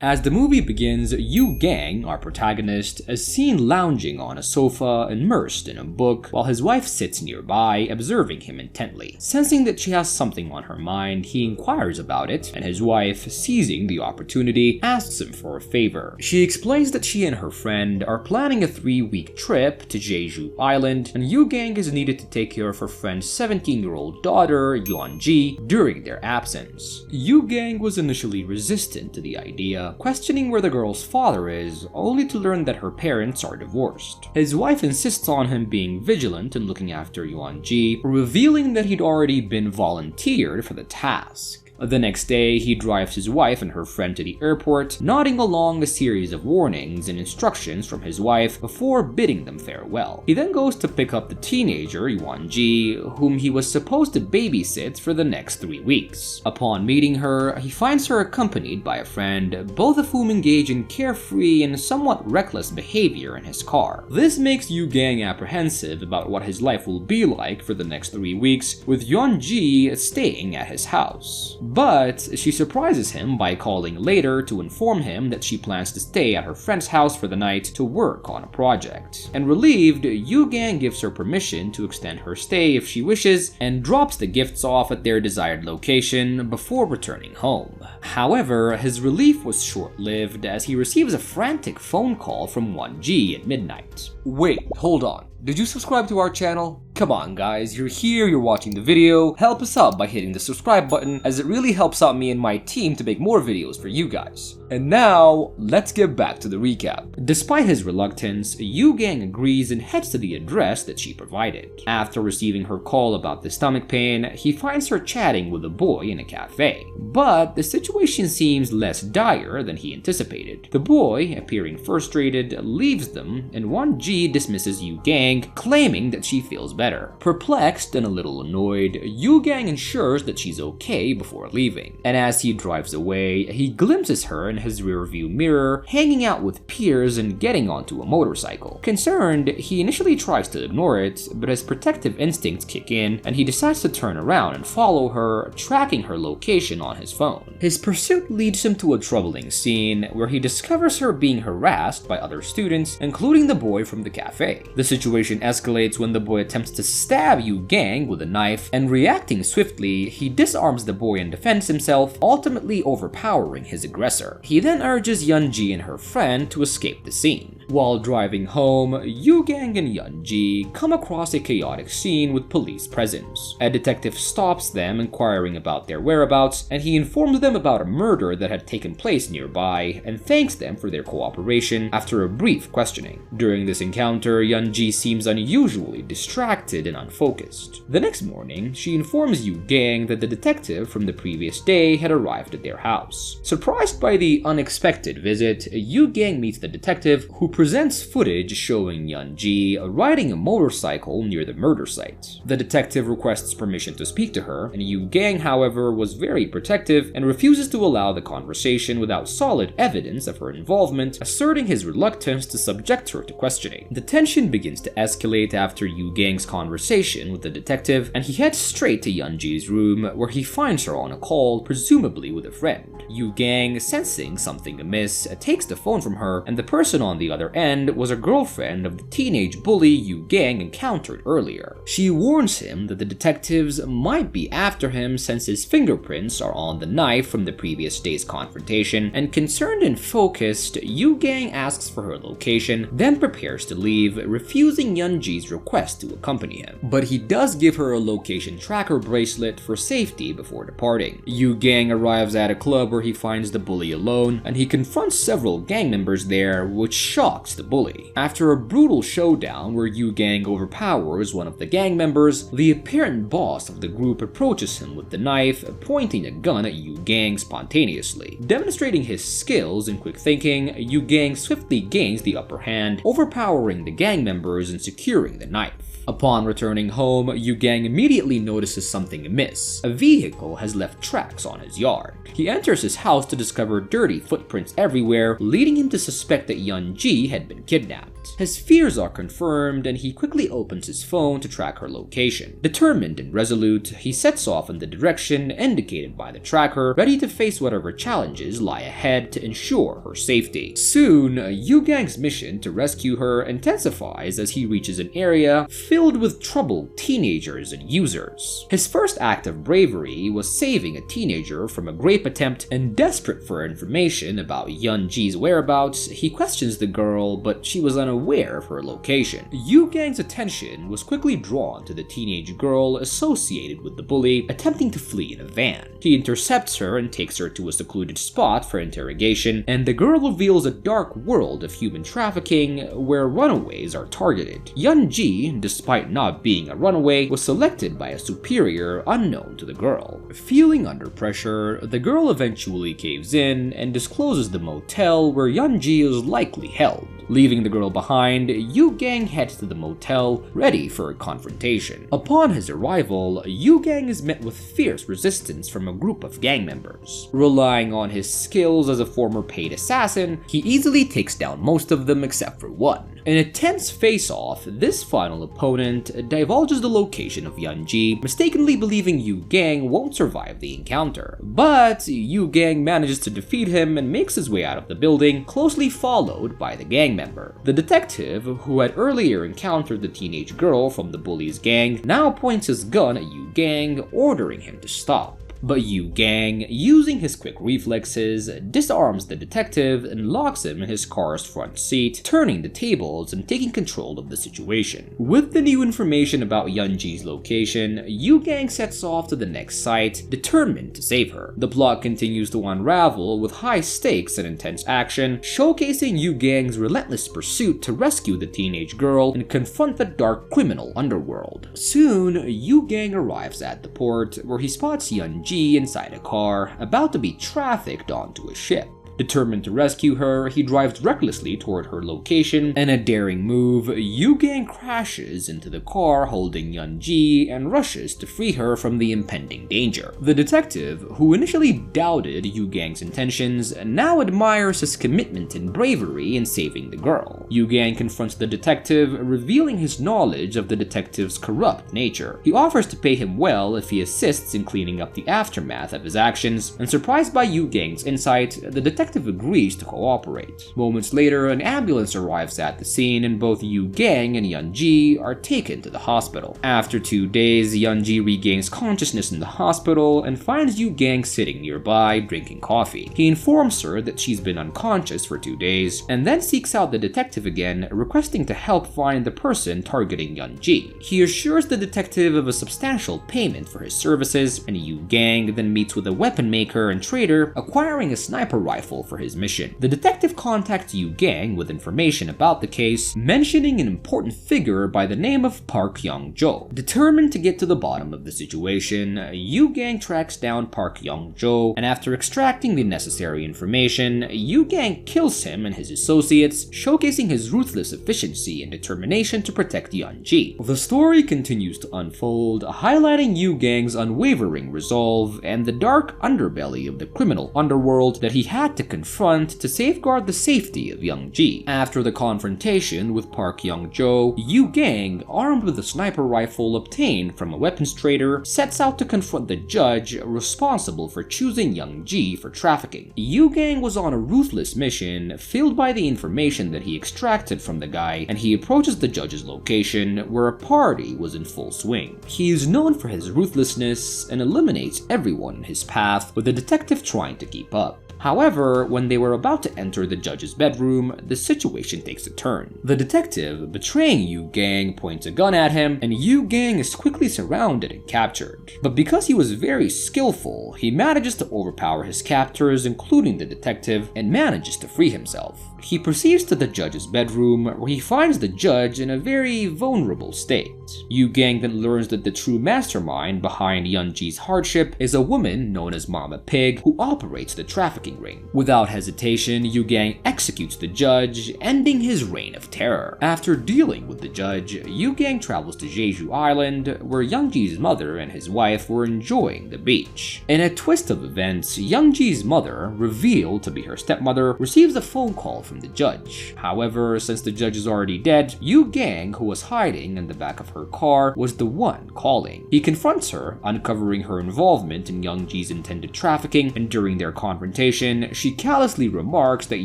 As the movie begins, Yu Gang, our protagonist, is seen lounging on a sofa immersed in a book while his wife sits nearby observing him intently. Sensing that she has something on her mind, he inquires about it, and his wife, seizing the opportunity, asks him for a favor. She explains that she and her friend are planning a 3-week trip to Jeju Island, and Yu Gang is needed to take care of her friend's 17-year-old daughter, Yeonji, during their absence. Yu Gang was initially resistant to the idea, questioning where the girl's father is, only to learn that her parents are divorced. His wife insists on him being vigilant and looking after Yeonji, revealing that he'd already been volunteered for the task. The next day, he drives his wife and her friend to the airport, nodding along a series of warnings and instructions from his wife before bidding them farewell. He then goes to pick up the teenager, Yeonji, whom he was supposed to babysit for the next 3 weeks. Upon meeting her, he finds her accompanied by a friend, both of whom engage in carefree and somewhat reckless behavior in his car. This makes Yu Gang apprehensive about what his life will be like for the next 3 weeks, with Yeonji staying at his house. But she surprises him by calling later to inform him that she plans to stay at her friend's house for the night to work on a project. And relieved, Yu Gang gives her permission to extend her stay if she wishes and drops the gifts off at their desired location before returning home. However, his relief was short-lived as he receives a frantic phone call from Wonji at midnight. Wait, hold on. Did you subscribe to our channel? Come on guys, you're here, you're watching the video, help us out by hitting the subscribe button as it really helps out me and my team to make more videos for you guys. And now, let's get back to the recap. Despite his reluctance, Yu Gang agrees and heads to the address that she provided. After receiving her call about the stomach pain, he finds her chatting with a boy in a cafe. But the situation seems less dire than he anticipated. The boy, appearing frustrated, leaves them, and Wonji dismisses Yu Gang, claiming that she feels better. Perplexed and a little annoyed, Yu Gang ensures that she's okay before leaving. And as he drives away, he glimpses her in his rearview mirror, hanging out with peers and getting onto a motorcycle. Concerned, he initially tries to ignore it, but his protective instincts kick in, and he decides to turn around and follow her, tracking her location on his phone. His pursuit leads him to a troubling scene where he discovers her being harassed by other students, including the boy from the cafe. The situation escalates when the boy attempts to stab Yu Gang with a knife, and reacting swiftly, he disarms the boy and defends himself, ultimately overpowering his aggressor. He then urges Yeonji and her friend to escape the scene. While driving home, Yu Gang and Yeonji come across a chaotic scene with police presence. A detective stops them, inquiring about their whereabouts, and he informs them about a murder that had taken place nearby and thanks them for their cooperation after a brief questioning. During this encounter, Yeonji seems unusually distracted and unfocused. The next morning, she informs Yu Gang that the detective from the previous day had arrived at their house. Surprised by the unexpected visit, Yu Gang meets the detective, who presents footage showing Yeonji riding a motorcycle near the murder site. The detective requests permission to speak to her, and Yu Gang, however, was very protective and refuses to allow the conversation without solid evidence of her involvement, asserting his reluctance to subject her to questioning. The tension begins to escalate after Yu Gang's conversation with the detective, and he heads straight to Yeonji's room, where he finds her on a call, presumably with a friend. Yu Gang, sensing something amiss, takes the phone from her, and the person on the other end was a girlfriend of the teenage bully Yu Gang encountered earlier. She warns him that the detectives might be after him since his fingerprints are on the knife from the previous day's confrontation, and concerned and focused, Yu Gang asks for her location, then prepares to leave, refusing Yeonji's request to accompany him. But he does give her a location tracker bracelet for safety before departing. Yu Gang arrives at a club where he finds the bully alone, and he confronts several gang members there, which shocks the bully. After a brutal showdown where Yu Gang overpowers one of the gang members, the apparent boss of the group approaches him with the knife, pointing a gun at Yu Gang spontaneously. Demonstrating his skills and quick thinking, Yu Gang swiftly gains the upper hand, overpowering the gang members and securing the knife. Upon returning home, Yu Gang immediately notices something amiss. A vehicle has left tracks on his yard. He enters his house to discover dirty footprints everywhere, leading him to suspect that Yeonji had been kidnapped. His fears are confirmed and he quickly opens his phone to track her location. Determined and resolute, he sets off in the direction indicated by the tracker, ready to face whatever challenges lie ahead to ensure her safety. Soon, Yu Gang's mission to rescue her intensifies as he reaches an area filled with troubled teenagers and users. His first act of bravery was saving a teenager from a grape attempt, and desperate for information about Yun-Ji's whereabouts, he questions the girl, but she was unaware of her location. Yu Gang's attention was quickly drawn to the teenage girl associated with the bully attempting to flee in a van. He intercepts her and takes her to a secluded spot for interrogation, and the girl reveals a dark world of human trafficking where runaways are targeted. Yun-Ji, despite not being a runaway, was selected by a superior unknown to the girl. Feeling under pressure, the girl eventually caves in and discloses the motel where Yun-Ji is likely held. Leaving the girl behind, Yu Gang heads to the motel, ready for a confrontation. Upon his arrival, Yu Gang is met with fierce resistance from a group of gang members. Relying on his skills as a former paid assassin, he easily takes down most of them except for one. In a tense face-off, this final opponent divulges the location of Yun-Ji, mistakenly believing Yu Gang won't survive the encounter. But Yu Gang manages to defeat him and makes his way out of the building, closely followed by the gang member. The detective, who had earlier encountered the teenage girl from the bully's gang, now points his gun at Yu Gang, ordering him to stop. But Yu Gang, using his quick reflexes, disarms the detective and locks him in his car's front seat, turning the tables and taking control of the situation. With the new information about Yun-Ji's location, Yu Gang sets off to the next site, determined to save her. The plot continues to unravel with high stakes and intense action, showcasing Yu Gang's relentless pursuit to rescue the teenage girl and confront the dark criminal underworld. Soon, Yu Gang arrives at the port, where he spots Yun-Ji inside a car, about to be trafficked onto a ship. Determined to rescue her, he drives recklessly toward her location. In a daring move, Yu Gang crashes into the car holding Yun-Ji and rushes to free her from the impending danger. The detective, who initially doubted Yu Gang's intentions, now admires his commitment and bravery in saving the girl. Yu Gang confronts the detective, revealing his knowledge of the detective's corrupt nature. He offers to pay him well if he assists in cleaning up the aftermath of his actions, and surprised by Yu Gang's insight, the detective agrees to cooperate. Moments later, an ambulance arrives at the scene and both Yu Gang and Yun-Ji are taken to the hospital. After 2 days, Yun-Ji regains consciousness in the hospital and finds Yu Gang sitting nearby drinking coffee. He informs her that she's been unconscious for 2 days and then seeks out the detective again, requesting to help find the person targeting Yun-Ji. He assures the detective of a substantial payment for his services, and Yu Gang then meets with a weapon maker and trader, acquiring a sniper rifle for his mission. The detective contacts Yu Gang with information about the case, mentioning an important figure by the name of Park Young-jo. Determined to get to the bottom of the situation, Yu Gang tracks down Park Young-jo, and after extracting the necessary information, Yu Gang kills him and his associates, showcasing his ruthless efficiency and determination to protect Yun-Ji. The story continues to unfold, highlighting Yu Gang's unwavering resolve and the dark underbelly of the criminal underworld that he had to confront to safeguard the safety of Yun-Ji. After the confrontation with Park Young-jo, Yu Gang, armed with a sniper rifle obtained from a weapons trader, sets out to confront the judge responsible for choosing Yun-Ji for trafficking. Yu Gang was on a ruthless mission, filled by the information that he extracted from the guy, and he approaches the judge's location, where a party was in full swing. He is known for his ruthlessness and eliminates everyone in his path, with the detective trying to keep up. However, when they were about to enter the judge's bedroom, the situation takes a turn. The detective, betraying Yu Gang, points a gun at him, and Yu Gang is quickly surrounded and captured. But because he was very skillful, he manages to overpower his captors, including the detective, and manages to free himself. He proceeds to the judge's bedroom, where he finds the judge in a very vulnerable state. Yu Gang then learns that the true mastermind behind Youngji's hardship is a woman known as Mama Pig who operates the trafficking ring. Without hesitation, Yu Gang executes the judge, ending his reign of terror. After dealing with the judge, Yu Gang travels to Jeju Island, where Youngji's mother and his wife were enjoying the beach. In a twist of events, Youngji's mother, revealed to be her stepmother, receives a phone call from the judge. However, since the judge is already dead, Yu Gang, who was hiding in the back of her car, was the one calling. He confronts her, uncovering her involvement in Youngji's intended trafficking, and during their confrontation, she callously remarks that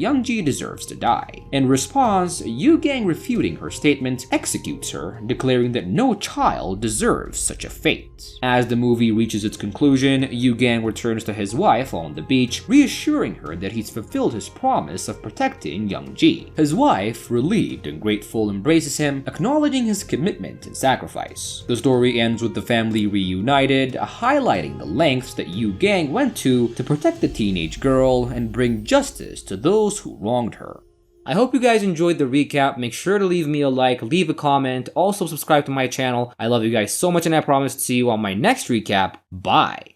Youngji deserves to die. In response, Yu Gang, refuting her statement, executes her, declaring that no child deserves such a fate. As the movie reaches its conclusion, Yu Gang returns to his wife on the beach, reassuring her that he's fulfilled his promise of protecting Youngji. His wife, relieved and grateful, embraces him, acknowledging his commitment and sacrifice. The story ends with the family reunited, highlighting the lengths that Yu Gang went to protect the teenage girl and bring justice to those who wronged her. I hope you guys enjoyed the recap. Make sure to leave me a like, leave a comment, also subscribe to my channel. I love you guys so much and I promise to see you on my next recap. Bye!